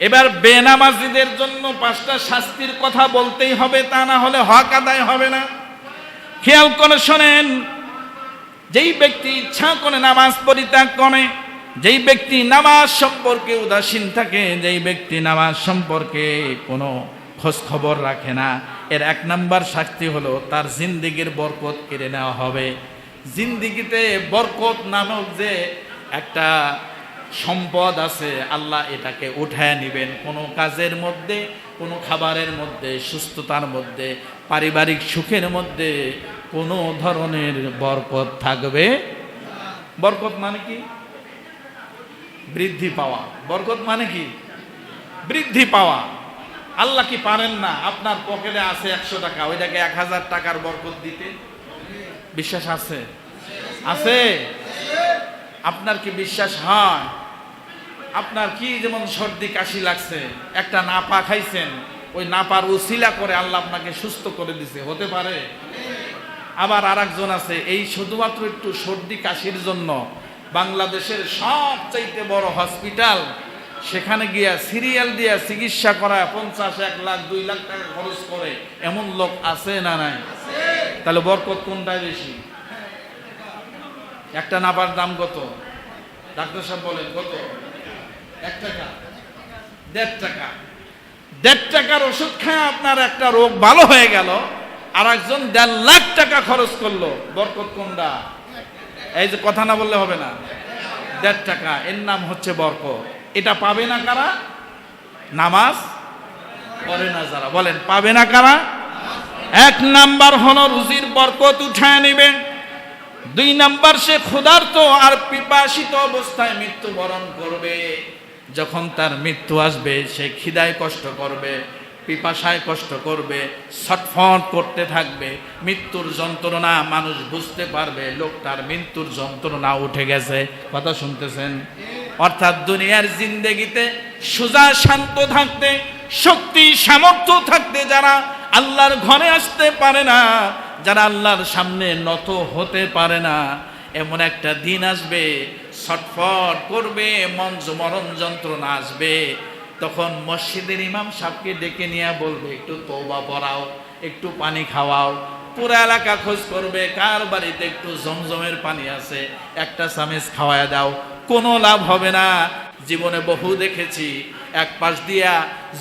এবার বেনামাজিদের জন্য 5টা শাস্তির কথা বলতেই হবে, তা না হলে হক আদায় হবে না। খেয়াল করে শোনেন, যেই ব্যক্তি ইচ্ছা করে নামাজ পরিত্যাগ করে, যেই ব্যক্তি নামাজ সম্পর্কে উদাসীন থাকে, যেই ব্যক্তি নামাজ সম্পর্কে কোনো খোঁজ খবর রাখে না, এর 1 নাম্বার শাস্তি হলো তার জিন্দেগির বরকত কেড়ে নেওয়া হবে। জিন্দেগিতে বরকত নামক যে একটা সম্পদ আছে, আল্লাহ এটাকে উঠায় নেবেন। কোনো কাজের মধ্যে, কোনো খাবারের মধ্যে, সুস্থতার মধ্যে, পারিবারিক সুখের মধ্যে কোনো ধরনের বরকত থাকবে। বরকত মানে কি? বৃদ্ধি পাওয়া। বরকত মানে কি? বৃদ্ধি পাওয়া। আল্লাহ কি পারেন না আপনার পকেটে আছে 100 টাকা, ওইটাকে 1000 টাকার বরকত দিতে? বিশ্বাস আছে? আছে? আপনার কি বিশ্বাস হয়? আপনার কি যেমন সর্দি কাশি লাগছে, একটা নাপা খাইছেন, ওই নাপার উসিলা করে আল্লাহ আপনাকে সুস্থ করে দিছে, হতে পারে? আবার আরেকজন আছে, এই শুধুমাত্র একটু সর্দি কাশির জন্য বাংলাদেশের সবচাইতে বড় হসপিটাল, সেখানে গিয়া সিরিয়াল দিয়া চিকিৎসা করা 50, 1 লাখ, 2 লাখ টাকা খরচ করে এমন লোক আছে না নাই? তাহলে বরকত কোনটাই বেশি? একটা নাপার দাম কত? ডাক্তার সাহেব বলেন কত? 1 টাকা, 1.5 টাকা। 1.5 টাকার ওষুধ খায় আপনার একটা রোগ ভালো হয়ে গেল, আর একজন 1.5 লাখ টাকা খরচ করলো। বরকত কোনটা? এই যে কথা না বললে হবে না, 1.5 টাকা, এর নাম হচ্ছে বরকত। এটা পাবে না কারা? নামাজ পড়ে না যারা। বলেন পাবে না কারা? 1 নাম্বার হলো রুজির বরকত উঠায় নেবে। 2 নাম্বার, সে ক্ষুধার্ত আর পিপাসিত অবস্থায় মৃত্যুবরণ করবে। যখন তার মৃত্যু আসবে, সে খিদায় কষ্ট করবে, পিপাসায় কষ্ট করবে, ছটফট করতে থাকবে। মৃত্যুর যন্ত্রণা মানুষ বুঝতে পারবে, লোকটার মৃত্যুর যন্ত্রণা উঠে গেছে। কথা শুনতেছেন? অর্থাৎ দুনিয়ার জিন্দেগিতে সোজা শান্ত থাকতে, শক্তি সামর্থ্য থাকতে যারা আল্লাহর ঘরে আসতে পারে না, যারা আল্লাহর সামনে নত হতে পারে না, এমন একটা দিন আসবে, ছটফট করবে, মরণ যন্ত্রণা আসবে। তখন মসজিদের ইমাম সাহেবকে ডেকে নিয়ে বলবে, একটু তওবা পড়াও, একটু পানি খাওয়াও। পুরো এলাকা খোঁজ করবে, কার বাড়িতে একটু জমজমের পানি আছে, একটা চামচ খাওয়ায় দাও। কোনো লাভ হবে না। জীবনে বহু দেখেছি, এক পাশ দিয়া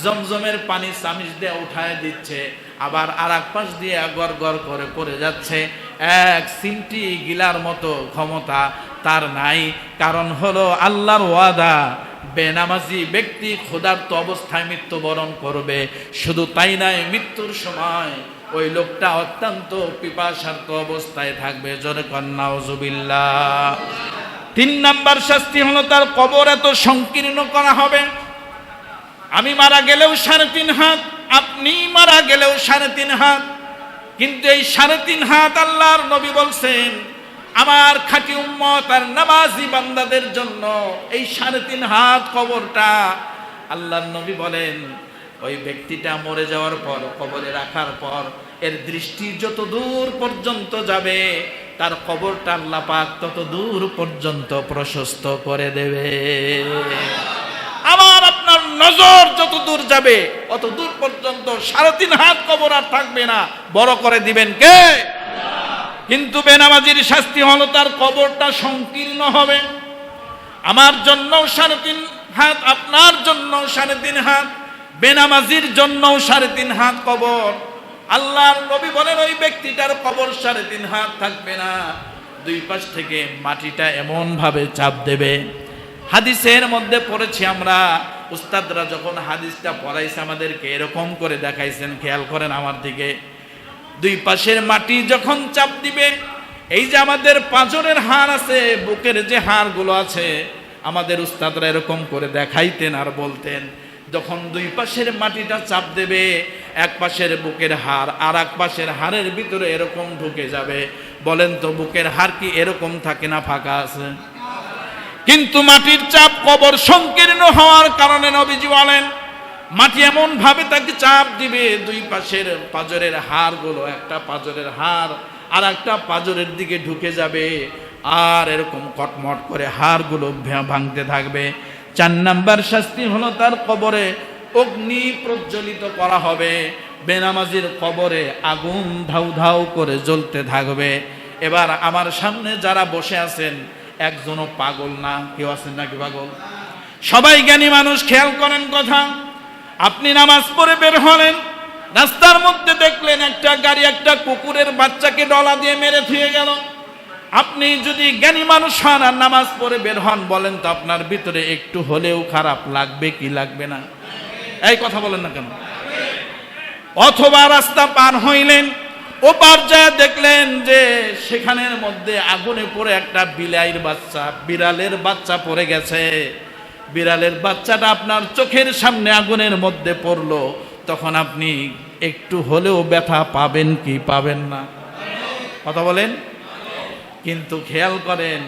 জমজমের পানি চামচ দিয়ে উঠায় দিচ্ছে, আবার আর এক পাশ দিয়ে গড় গড় করে পড়ে যাচ্ছে। 1 সিমটি গিলার মতো ক্ষমতা তার নাই। কারণ হলো আল্লাহর ওয়াদা, বেনামাজি ব্যক্তি ক্ষুধার্ত অবস্থায় মৃত্যুবরণ করবে। শুধু তাই নয়, মৃত্যুর সময় ওই লোকটা অত্যন্ত পিপাসার্ত অবস্থায় থাকবে। জোরে কন্যা নাউজুবিল্লাহ। 3 নাম্বার শাস্তি হলো তার কবর এত সংকীর্ণ করা হবে। আমি মারা গেলেও 3.5 হাত, আপনি মারা গেলেও 3.5 হাত, কিন্তু এই 3.5 হাত আল্লাহর নবী বলছেন আমার খাঁটি উম্মত আর নামাজি বান্দাদের জন্য এই 3.5 হাত কবরটা। আল্লাহর নবী বলেন ওই ব্যক্তিটা মরে যাওয়ার পর, কবরে রাখার পর, এর দৃষ্টি যত দূর পর্যন্ত যাবে, তার কবরটা আল্লাহ পাক তত দূর পর্যন্ত প্রশস্ত করে দেবে। আমার আপনার নজর যত দূর যাবে, অত দূর পর্যন্ত 3.5 হাত কবর আর থাকবে না। বড় করে দিবেন কে? কিন্তু বেনামাজির শাস্তি হলো তার কবরটা সংকীর্ণ হবে। আমার জন্য 3.5 হাত, আপনার জন্য 3.5 হাত, বেনামাজির জন্য 3.5 হাত কবর। আল্লাহর নবী বলেন ওই ব্যক্তিটার কবর 3.5 হাত থাকবে না। 2 পাশ থেকে মাটিটা এমন ভাবে চাপ দেবে। হাদিসের মধ্যে পড়েছি আমরা, উস্তাদরা যখন হাদিসটা পড়াইছে আমাদেরকে এরকম করে দেখাইছেন, খেয়াল করেন আমার দিকে। 2 পাশের মাটি যখন চাপ দিবে, এই যে আমাদের পাঁজরের হাড় আছে, বুকের যে হাড়গুলো আছে, আমাদের উস্তাদরা এরকম করে দেখাইতেন আর বলতেন, যখন 2 পাশের মাটিটা চাপ দেবে, এক পাশের বুকের হাড় আর এক পাশের হাড়ের ভিতরে এরকম ঢুকে যাবে। বলেন তো বুকের হাড় কি এরকম থাকে না ফাঁকা আছে? কিন্তু মাটির চাপ, কবর সংকীর্ণ হওয়ার কারণে নবীজি বলেন মাটি এমন ভাবে তাকে চাপ দিবে, 2 পাশের পাঁজরের হাড়গুলো, একটা পাঁজরের হাড় আর একটা পাঁজরের দিকে ঢুকে যাবে, আর এরকম কটমট করে হাড়গুলো ভাঙতে থাকবে। 4 নাম্বার শাস্তি হলো তার কবরে অগ্নি প্রজ্বলিত করা হবে, বেনামাজির কবরে আগুন ধাউ ধাউ করে জ্বলতে থাকবে। এবার আমার সামনে যারা বসে আছেন একজনও পাগল না, কেউ আছেন নাকি পাগল? সবাই জ্ঞানী মানুষ, খেয়াল করেন কথা। আপনি নামাজ পড়ে বের হলেন, রাস্তার মধ্যে দেখলেন একটা গাড়ি একটা কুকুরের বাচ্চাকে ডলা দিয়ে মেরে থুয়ে গেল। আপনি যদি জ্ঞানী মানুষ হন আর নামাজ পড়ে বের হন, বলেন তো আপনার ভিতরে একটু হলেও খারাপ লাগবে কি লাগবে না? এই কথা বলেন না কেন? অথবা রাস্তা পার হইলেন, ও পার যায় দেখলেন যে সেখানের মধ্যে আগুনে পড়ে একটা বিড়ালের বাচ্চা পড়ে গেছে। বিড়ালের বাচ্চাটা আপনার চোখের সামনে আগুনের মধ্যে পড়লো, তখন আপনি একটু হলেও ব্যথা পাবেন কি পাবেন না? কথা বলেন। কিন্তু খেয়াল করেন,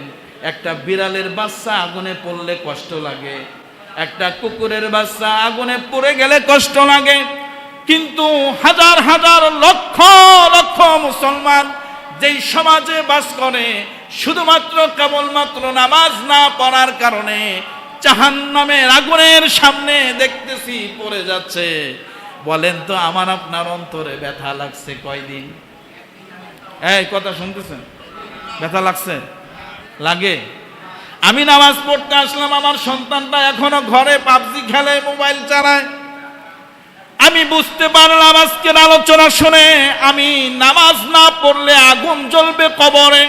একটা বিড়ালের বাচ্চা আগুনে পড়লে কষ্ট লাগে, একটা কুকুরের বাচ্চা আগুনে পড়ে গেলে কষ্ট লাগে। কিন্তু হাজার হাজার লক্ষ লক্ষ মুসলমান যেই সমাজে বাস করে, শুধুমাত্র কেবলমাত্র নামাজ না পড়ার কারণে জাহান্নামের আগুনের সামনে দেখতেছি পড়ে যাচ্ছে। বলেন তো আমার আপনার অন্তরে ব্যথা লাগছে কয়দিন? এই কথা শুনতেছেন? ব্যথা লাগছে? লাগে? আমি নামাজ পড়তে আসলাম, আমার সন্তানটা এখনো ঘরে পাবজি খেলে, মোবাইল চালায়। আমি বুঝতে পারলাম আজকের আলোচনা শুনে আমি নামাজ না পড়লে আগুন জ্বলবে কবরে।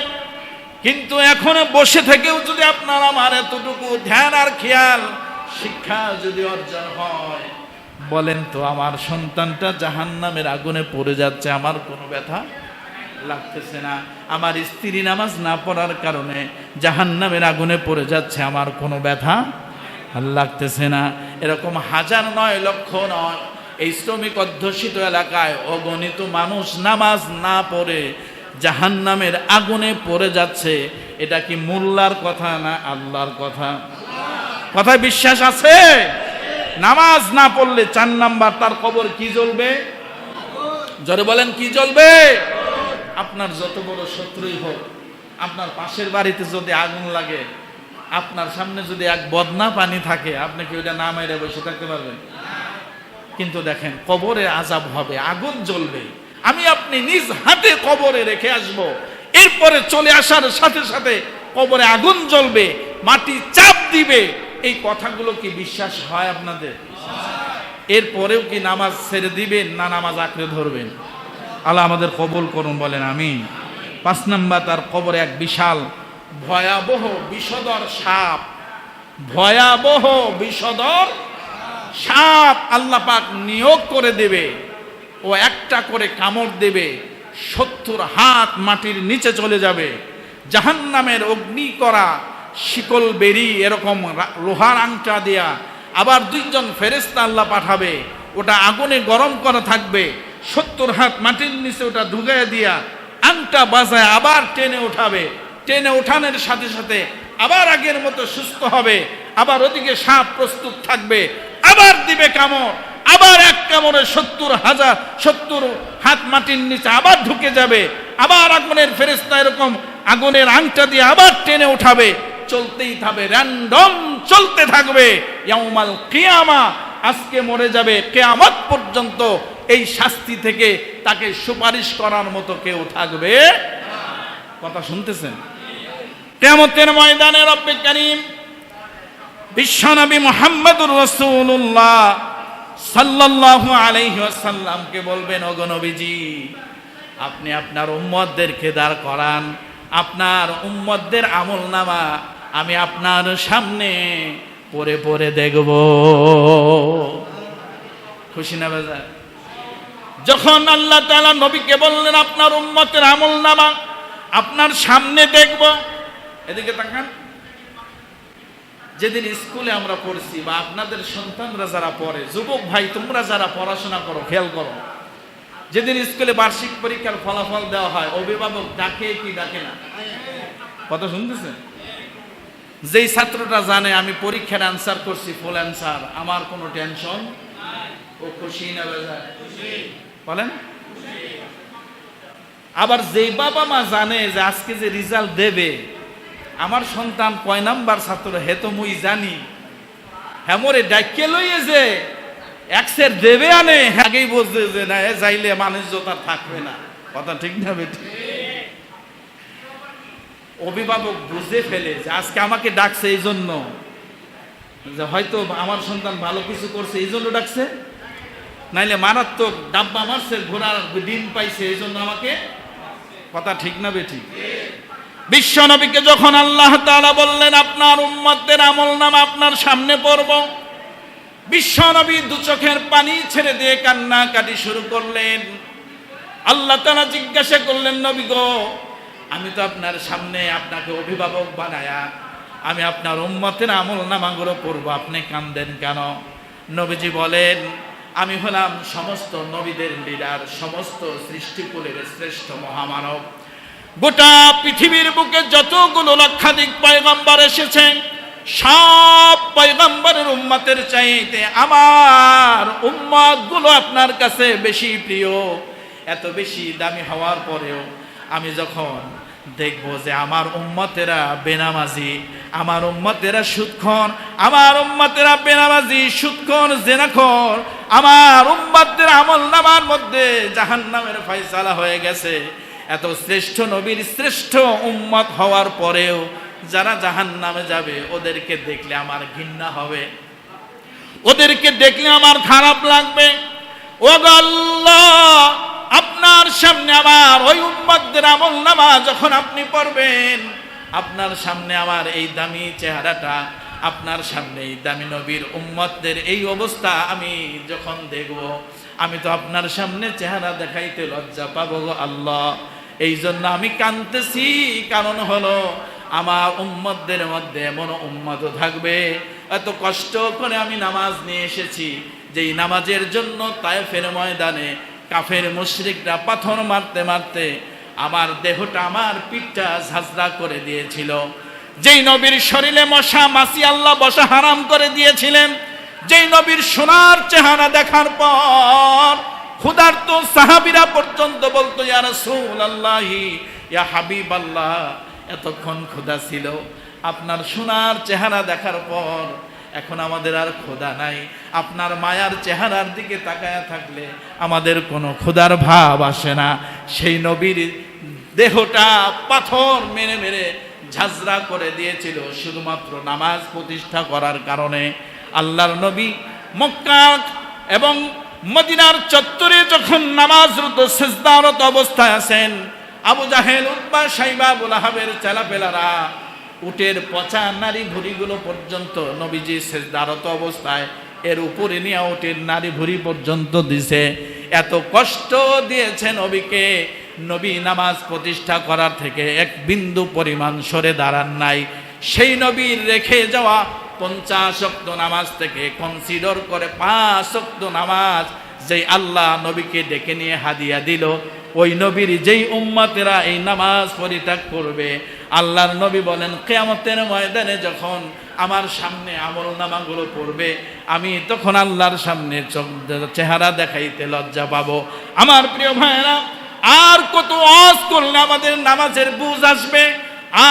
কিন্তু এখন বসে থেকেও যদি আপনার আমার এতটুকু ধ্যান আর খেয়াল শিক্ষা যদি অর্জন হয়, বলেন তো আমার সন্তানটা জাহান্নামের আগুনে পড়ে যাচ্ছে, আমার কোনো ব্যথা লাগতেছে না। আমার স্ত্রী নামাজ না পড়ার কারণে জাহান্নামের আগুনে পড়ে যাচ্ছে, আমার কোনো ব্যথা লাগতেছে না। এরকম হাজার নয়, লক্ষ নয়, এই শ্রমিক অধ্যুষিত এলাকায় অগণিত মানুষ নামাজ না পড়ে জাহান্নামের আগুনে পড়ে যাচ্ছে। এটা কি মোল্লার কথা না আল্লাহর কথা? কথায় বিশ্বাস আছে? নামাজ না পড়লে 4 নাম্বার তার কবর কি জ্বলবে? জোরে বলেন, কি জ্বলবে? আপনার যত বড় শত্রুই হোক, আপনার পাশের বাড়িতে যদি আগুন লাগে, আপনার সামনে যদি এক বদনা পানি থাকে, আপনি কি ওইটা না মেরে বসে থাকতে পারবেন? কিন্তু দেখেন, কবরে আযাব হবে, আগুন জ্বলবে, আমি আপনি নিজ হাতে কবরে রেখে আসব, এরপরে চলে আসার সাথে সাথে কবরে আগুন জ্বলবে, মাটি চাপ দিবে। এই কথাগুলো কি বিশ্বাস হয় আপনাদের? এরপরেও কি নামাজ ছেড়ে দিবেন না নামাজ আঁকড়ে ধরবেন? আল্লাহ আমাদের কবুল করুন, বলেন আমিন। 5 নাম্বার, তার কবরে এক বিশাল ভয়াবহ বিষধর সাপ, ভয়াবহ বিষধর সাপ আল্লাহ পাক নিয়োগ করে দেবে। ও একটা করে কামড় দেবে, 70 হাত মাটির নিচে চলে যাবে। জাহান্নামের অগ্নি করা শিকল বেরি এরকম লোহার আংটা দেয়া, আবার 2 জন ফেরেশতা আল্লাহ পাঠাবে, ওটা আগুনে গরম করা থাকবে। 70 হাত মাটির নিচে ওটা ঢুকাইয়া দিয়া আংটা বাজায় আবার টেনে উঠাবে। টেনে উঠানোর সাথে সাথে আবার আগের মতো সুস্থ হবে, আবার ওদিকে সাপ প্রস্তুত থাকবে, আবার দিবে কামড়, আবার এক কামড়ে 70 হাত মাটির নিচে আবার ঢুকে যাবে, আবার আগুনের ফেরেশতা এরকম আগুনের আংটা দিয়ে আবার টেনে উঠাবে। চলতেই থাকবে, র্যান্ডম চলতে থাকবে। ইয়াউমাল কিয়ামা, আজকে মরে যাবে, কিয়ামত পর্যন্ত এই শাস্তি থেকে তাকে সুপারিশ করার মতো কেউ থাকবে। কথা শুনতেছেন? কিয়ামতের ময়দানে রব্বে কারীম বিশ্বনবী মুহাম্মদুর রাসূলুল্লাহ সাল্লাল্লাহু আলাইহি ওয়াসাল্লামকে বলবেন, ওগো নবীজি, আপনি আপনার উম্মতদেরকে দাঁড় করান, আপনার উম্মতদের আমলনামা আমি আপনার সামনে পড়ে পড়ে দেখব। খুশি না বাজার? যখন আল্লাহ তাআলা নবীকে বললেন আপনার উম্মতের আমলনামা আপনার সামনে দেখব, এদিকে তাকান। যেদিন স্কুলে আমরা পড়ছি, বা আপনাদের সন্তানরা যারা পড়ে, যুবক ভাই তোমরা যারা পড়াশোনা করো, খেয়াল করো, যেদিন স্কুলে বার্ষিক পরীক্ষার ফলাফল দেওয়া হয়, অভিভাবক ডাকে কি ডাকে না? কথা শুনতেছেন? যেই ছাত্রটা জানে আমি পরীক্ষার অ্যান্সার করছি ফুল অ্যান্সার, আমার কোনো টেনশন, ও খুশি না বেজার? বলেন। আবার যেই বাবা মা জানে যে আজকে যে রেজাল্ট দেবে আমার সন্তান কয় নাম্বার ছাত্র, হে তো মুই জানি, হেমরে ডাইকে লইয়ে যে এক্সের দেবে আনে আগেই বুঝছে যে না এ যাইলে মানুষ তার থাকবে না। কথা ঠিক না বেটি? অভিভাবক বুঝে ফেলে যে আজকে আমাকে ডাকছে এই জন্য, যে হয়তো আমার সন্তান ভালো কিছু করছে এই জন্য ডাকছে, নাইলে মারাত্মক ডাব্বা মারছে, ঘোড়ার ডিম পাইছে এই জন্য আমাকে। কথা ঠিক না বেটি? বিশ্ব নবীকে যখন আল্লাহ তাআলা বললেন আপনার উম্মতের আমলনামা আপনার সামনে পড়ব, বিশ্ব নবী দু চোখের পানি ছেড়ে দিয়ে কান্নাকাটি শুরু করলেন। আল্লাহ তাআলা জিজ্ঞাসা করলেন, নবী গো, আমি তো আপনার সামনে আপনাকে অভিভাবক বানায়া আমি আপনার উম্মতের আমলনামাগুলো পড়ব, আপনি কান্দেন কেন? নবীজি বলেন, আমি হলাম সমস্ত নবীদের লিডার, সমস্ত সৃষ্টিকুলের শ্রেষ্ঠ মহামানব। গোটা পৃথিবীর বুকে যতগুলো লক্ষাধিক পয়গম্বর এসেছে, সব পয়গম্বরের উম্মতের চাইতে আমার উম্মতগুলো আপনার কাছে বেশি প্রিয়। এত বেশি দামি হওয়ার পরেও আমি যখন দেখব যে আমার উম্মতেরা বেনামাজি, আমার উম্মতেরা সুদখোর, আমার উম্মতেরা বেনামাজি সুদখোর জেনাখোর, আমার উম্মতের আমলনামার মধ্যে জাহান্নামের ফয়সালা হয়ে গেছে, এত শ্রেষ্ঠ নবীর শ্রেষ্ঠ উম্মত হওয়ার পরেও যারা জাহান্নামে যাবে ওদেরকে দেখলে আমার ঘৃণা হবে, ওদেরকে দেখলে আমার খারাপ লাগবে। ও আল্লাহ, আপনার সামনে আমার ওই উম্মতদের আমলনামা যখন আপনি পড়বেন, আপনার সামনে আমার এই দামি চেহারাটা, আপনার সামনে এই দামি নবীর উম্মতদের এই অবস্থা আমি যখন দেখব, আমি তো আপনার সামনে চেহারা দেখাইতে লজ্জা পাবো গো আল্লাহ। এই জন্য আমি কাঁদতেছি, কারণ হলো আমার উম্মতদের মধ্যে এমন উম্মত থাকবে, এত কষ্ট করে আমি নামাজ নিয়ে এসেছি, যেই নামাজের জন্য তায়েফের ময়দানে কাফের মুশরিকরা পাথর মারতে মারতে আমার দেহটা, আমার পিঠটা ঝাঁঝরা করে দিয়েছিল, যেই নবীর শরীরে মশা মাছি আল্লাহ বসা হারাম করে দিয়েছিলেন, যেই নবীর সোনার চেহারা দেখার পর ক্ষুধার্ত সাহাবীরা পর্যন্ত বলতো, ইয়া রাসূলুল্লাহি, ইয়া হাবিবাল্লাহ, এতক্ষণ ক্ষুধা ছিল, আপনার সোনার চেহারা দেখার পর এখন আমাদের আর ক্ষুধা নাই, আপনার মায়ার চেহারার দিকে তাকায়া থাকলে আমাদের কোনো ক্ষুধার ভাব আসে না। সেই নবীর দেহটা পাথর মেরে মেরে ঝাঁঝরা করে দিয়েছিল শুধুমাত্র নামাজ প্রতিষ্ঠা করার কারণে। আল্লাহর নবী মক্কা এবং মদিনার চত্বরে যখন নামাজরত সিজদারত অবস্থায় আছেন, আবু জাহেল, উতবা, শাইবা, আবু লাহাবের চেলাপেলারা উটের পচা নারী ভুঁড়িগুলো পর্যন্ত নবীজি সিজদারত অবস্থায় এর উপরে নিয়ে উটের নারী ভুঁড়ি পর্যন্ত দিছে। এত কষ্ট দিয়েছে নবীকে, নবী নামাজ প্রতিষ্ঠা করার থেকে এক বিন্দু পরিমাণ সরে দাঁড়ান নাই। সেই নবীর রেখে যাওয়া 50 ওয়াক্ত নামাজ থেকে কনসিডার করে 5 ওয়াক্ত নামাজ যেই আল্লাহ নবীকে ডেকে নিয়ে হাদিয়া দিল, ওই নবীর যেই উম্মতেরা এই নামাজ পরিত্যাগ করবে, আল্লাহর নবী বলেন কিয়ামতের ময়দানে যখন আমার সামনে আমলনামাগুলো পড়বে, আমি তখন আল্লাহর সামনে চেহারা দেখাইতে লজ্জা পাবো। আমার প্রিয় ভাইরা, আর কত ওয়াজ করলে আমাদের নামাজের বুঝ আসবে?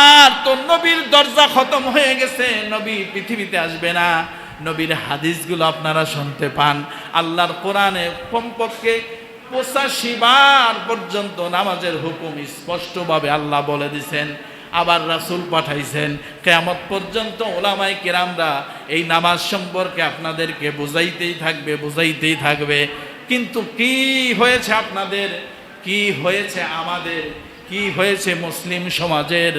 আর তো নবীর দরজা খতম হয়ে গেছে, নবী পৃথিবীতে আসবে না। নবীর হাদিসগুলো আপনারা শুনতে পান, আল্লাহর কোরআনে কমপক্ষে 85 বার পর্যন্ত নামাজের হুকুম স্পষ্টভাবে আল্লাহ বলে দিয়েছেন। আবার রাসূল পাঠাইছেন, কিয়ামত পর্যন্ত ওলামায়ে কেরামরা এই নামাজ সম্পর্কে আপনাদেরকে বুঝাইতেই থাকবে, বুঝাইতেই থাকবে। কিন্তু কি হয়েছে আপনাদের, কি হয়েছে আমাদের, কি হয়েছে মুসলিম সমাজের?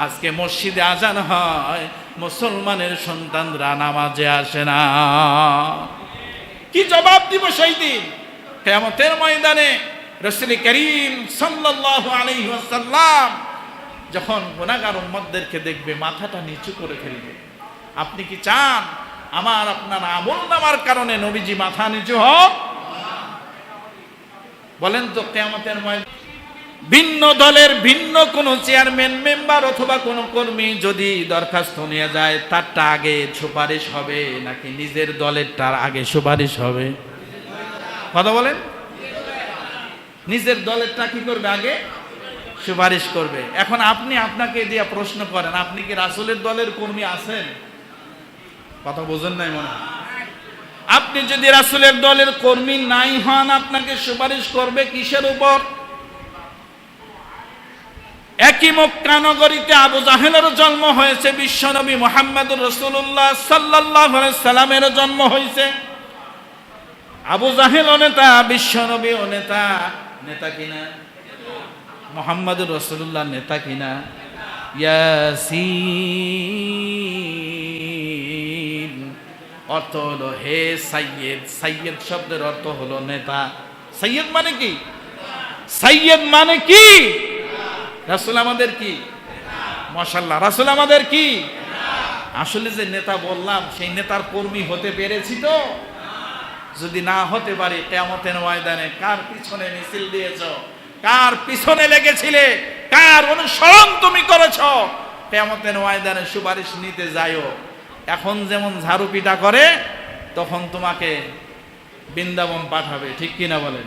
আজকে মসজিদে আজান হয়, মুসলমানের সন্তানরা নামাজে আসে না। কি জবাব দিব সেই দিন কিয়ামতের ময়দানে? রাসূল করিম সাল্লাল্লাহু আলাইহি ওয়াসাল্লাম যখন গুনাহগার উম্মতদেরকে দেখবে মাথাটা নিচু করে ফেলবে। আপনি কি চান আমার আপনার আমলনামার কারণে নবীজি মাথা নিচু হোক? বলেন তো, কিয়ামতের ময়দানে ভিন্ন দলের ভিন্ন কোনো চেয়ারম্যান, মেম্বার অথবা কোনো কর্মী যদি দরখাস্ত নিয়ে যায়, তারটা আগে সুপারিশ হবে নাকি নিজের দলেরটার আগে সুপারিশ হবে? কথা বলেন। নিজের দলেরটা কি করবে? আগে সুপারিশ করবে। এখন আপনি আপনাকে দিয়ে প্রশ্ন করেন, আপনি কি রাসূলের দলের কর্মী আছেন? কথা বোঝেন নাই মনে হয়। আপনি যদি রাসূলের দলের কর্মী নাই হন, আপনাকে সুপারিশ করবে কিসের উপর? একই মক্কা নগরীতে আবু জাহেলের জন্ম হয়েছে, বিশ্বনবী মুহাম্মদুর রাসূলুল্লাহ সাল্লাল্লাহু আলাইহি সাল্লামের জন্ম হয়েছে। আবু জাহেল ও নেতা, বিশ্বনবী ও নেতা। নেতা কিনা? মুহাম্মদুর রাসূলুল্লাহ নেতা কিনা? ইয়াসিন অর্থ হলো হে সাইয়্যেদ। সাইয়্যেদ শব্দের অর্থ হলো নেতা। সাইয়্যেদ মানে কি? সাইয়্যেদ মানে কি? রাসূল আমাদের কি? মাশাআল্লাহ, রাসূল আমাদের কি? আসলে যে নেতা বললাম, সেই নেতার কর্মী হতে পেরেছি তো? যদি না হতে পারি, কিয়ামতের ময়দানে কার পিছনে মিছিল দিয়েছো, কার পিছনে লেগেছিলে, কার অনুসরণ তুমি করেছো, কিয়ামতের ময়দানে সুপারিশ নিতে যাইও। এখন যেমন ঝাড়ু পিটা করে, তখন তোমাকে বৃন্দাবন পাঠাবে, ঠিক কিনা বলেন?